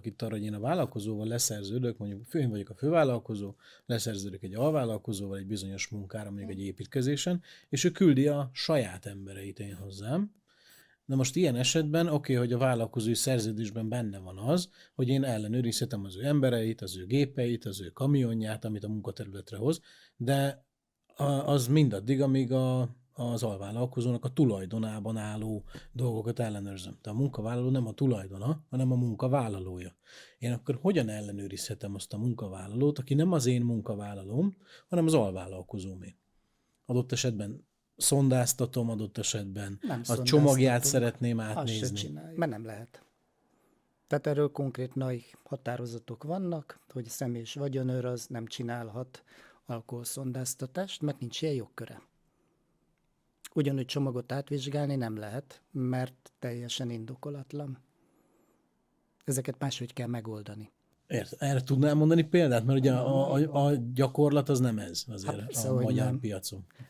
gondolok itt arra, hogy én a vállalkozóval leszerződök, mondjuk én vagyok a fővállalkozó, leszerződök egy alvállalkozóval egy bizonyos munkára, mondjuk egy építkezésen, és ő küldi a saját embereit én hozzám. Na most ilyen esetben oké, hogy a vállalkozói szerződésben benne van az, hogy én ellenőrizhetem az ő embereit, az ő gépeit, az ő kamionját, amit a munkaterületre hoz, de az mindaddig, amíg az alvállalkozónak a tulajdonában álló dolgokat ellenőrzöm. Tehát a munkavállaló nem a tulajdona, hanem a munkavállalója. Én akkor hogyan ellenőrizhetem azt a munkavállalót, aki nem az én munkavállalóm, hanem az alvállalkozómé? Adott esetben szondáztatom, adott esetben Nem a csomagját szondáztatunk. szeretném Azt se átnézni. csináljuk. Mert nem lehet. Tehát erről konkrét nagy határozatok vannak, hogy személyes vagyonőr az nem csinálhat alkoholszondáztatást, mert nincs ilyen jogköre. Ugyanúgy csomagot átvizsgálni nem lehet, mert teljesen indokolatlan. Ezeket máshogy kell megoldani. Erre tudnál mondani példát? Mert ugye a gyakorlat az nem ez azért Persze, a hogy magyar nem. piacon.